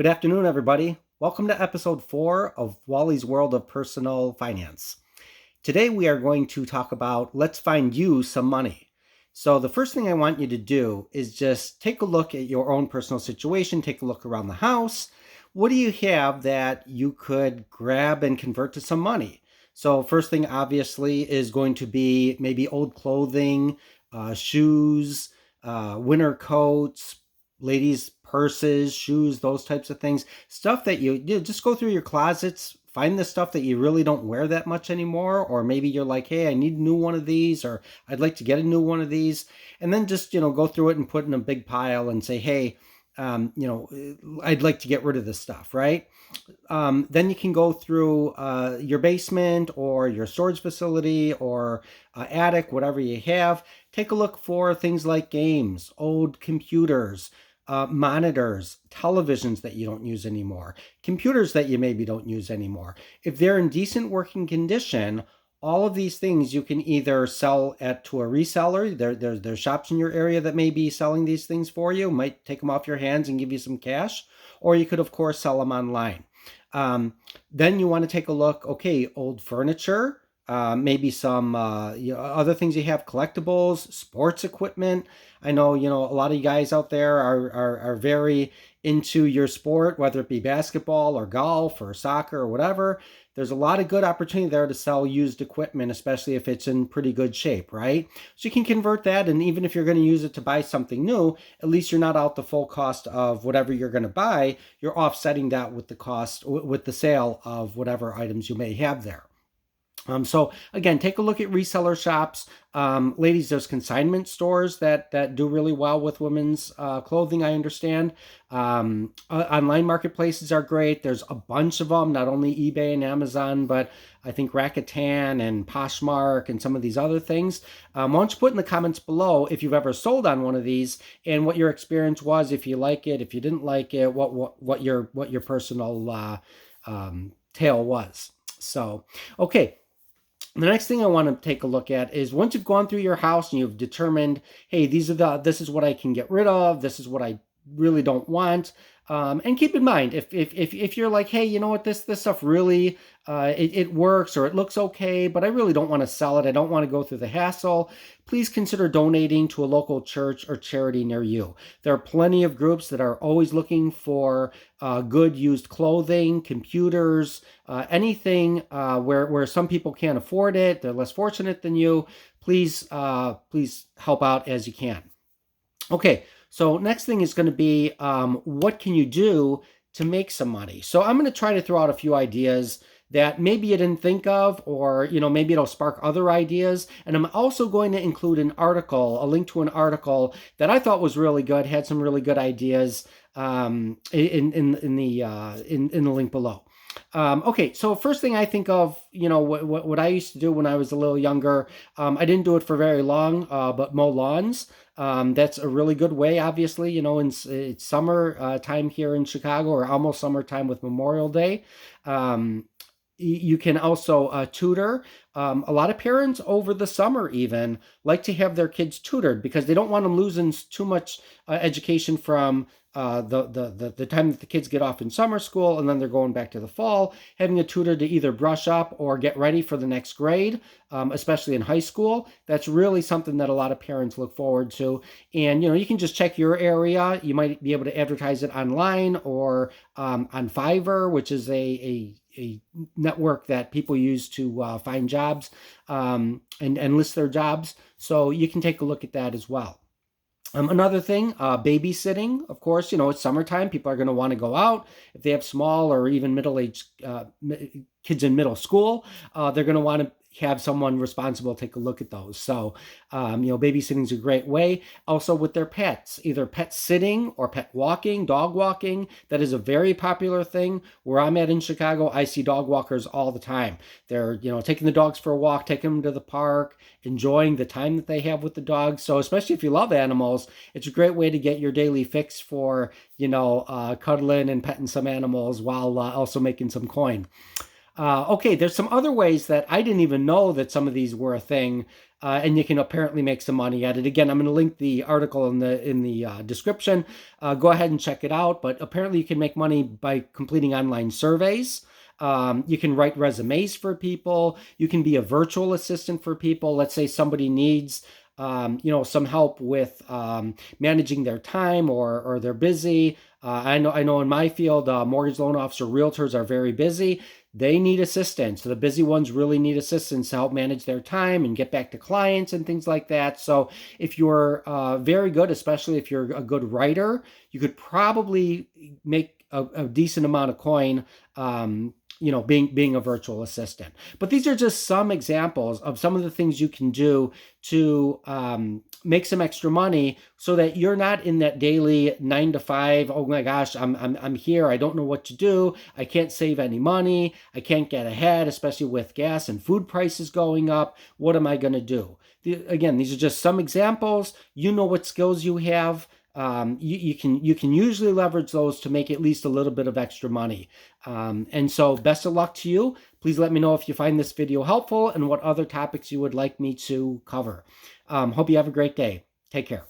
Good afternoon, everybody. Welcome to episode 4 of Wally's World of Personal Finance. Today, we are going to talk about let's find you some money. So, the first thing I want you to do is just take a look at your own personal situation, take a look around the house. What do you have that you could grab and convert to some money? So, first thing obviously is going to be maybe old clothing, shoes, winter coats, ladies' purses, shoes, those types of things. Stuff that you just go through your closets, find the stuff that you really don't wear that much anymore, or maybe you're like, hey, I need a new one of these, or I'd like to get a new one of these, and then just go through it and put in a big pile and say, hey, I'd like to get rid of this stuff, right? Then you can go through your basement or your storage facility or attic, whatever you have. Take a look for things like games, old computers, monitors, televisions that you don't use anymore, computers that you maybe don't use anymore. If they're in decent working condition, all of these things you can either sell to a reseller. There's shops in your area that may be selling these things for you, might take them off your hands and give you some cash, or you could, of course, sell them online. Then you want to take a look, okay, old furniture, maybe some other things you have, collectibles, sports equipment. I know, a lot of you guys out there are very into your sport, whether it be basketball or golf or soccer or whatever. There's a lot of good opportunity there to sell used equipment, especially if it's in pretty good shape, right? So you can convert that, and even if you're going to use it to buy something new, at least you're not out the full cost of whatever you're going to buy. You're offsetting that with the cost, with the sale of whatever items you may have there. So again, take a look at reseller shops. Ladies, there's consignment stores that do really well with women's clothing, I understand. Online marketplaces are great. There's a bunch of them, not only eBay and Amazon, but I think Rakuten and Poshmark and some of these other things. Why don't you put in the comments below if you've ever sold on one of these and what your experience was, if you like it, if you didn't like it, what your personal tale was. So, okay. The next thing I want to take a look at is once you've gone through your house and you've determined, hey, this is what I can get rid of, this is what I really don't want. And keep in mind, if you're like, hey, you know what, this stuff really it works or it looks okay, but I really don't want to sell it, I don't want to go through the hassle, please consider donating to a local church or charity near you. There are plenty of groups that are always looking for good used clothing, computers, anything where some people can't afford it, they're less fortunate than you. Please help out as you can. Okay, so next thing is going to be what can you do to make some money? So I'm going to try to throw out a few ideas that maybe you didn't think of, or maybe it'll spark other ideas. And I'm also going to include a link to an article that I thought was really good, had some really good ideas in the link below. Okay, so first thing I think of, what I used to do when I was a little younger, I didn't do it for very long, but mow lawns. That's a really good way, obviously, it's summer time here in Chicago, or almost summertime with Memorial Day. You can also tutor. A lot of parents over the summer even like to have their kids tutored because they don't want them losing too much education from the time that the kids get off in summer school and then they're going back to the fall. Having a tutor to either brush up or get ready for the next grade, especially in high school, that's really something that a lot of parents look forward to. And you can just check your area. You might be able to advertise it online or on Fiverr, which is a network that people use to find jobs and list their jobs. So you can take a look at that as well. Another thing, babysitting, of course, it's summertime. People are going to want to go out. If they have small or even middle-aged kids in middle school, they're going to want to have someone responsible take a look at those. So, babysitting is a great way. Also with their pets, either pet sitting or pet walking, dog walking. That is a very popular thing. Where I'm at in Chicago, I see dog walkers all the time. They're, taking the dogs for a walk, taking them to the park, enjoying the time that they have with the dogs. So especially if you love animals, it's a great way to get your daily fix for, cuddling and petting some animals while also making some coin. Okay, there's some other ways that I didn't even know that some of these were a thing. and you can apparently make some money at it. Again, I'm going to link the article in the description. Go ahead and check it out. But apparently, you can make money by completing online surveys. You can write resumes for people. You can be a virtual assistant for people. Let's say somebody needs some help with managing their time, or they're busy. I know in my field, mortgage loan officer realtors are very busy. They need assistance. So the busy ones really need assistance to help manage their time and get back to clients and things like that. So if you're very good, especially if you're a good writer, you could probably make a decent amount of coin, being a virtual assistant. But these are just some examples of some of the things you can do to make some extra money, so that you're not in that daily 9 to 5. Oh my gosh, I'm here. I don't know what to do. I can't save any money. I can't get ahead, especially with gas and food prices going up. What am I going to do? Again, these are just some examples. You know what skills you have. You can usually leverage those to make at least a little bit of extra money. And so best of luck to you. Please let me know if you find this video helpful and what other topics you would like me to cover. Hope you have a great day. Take care.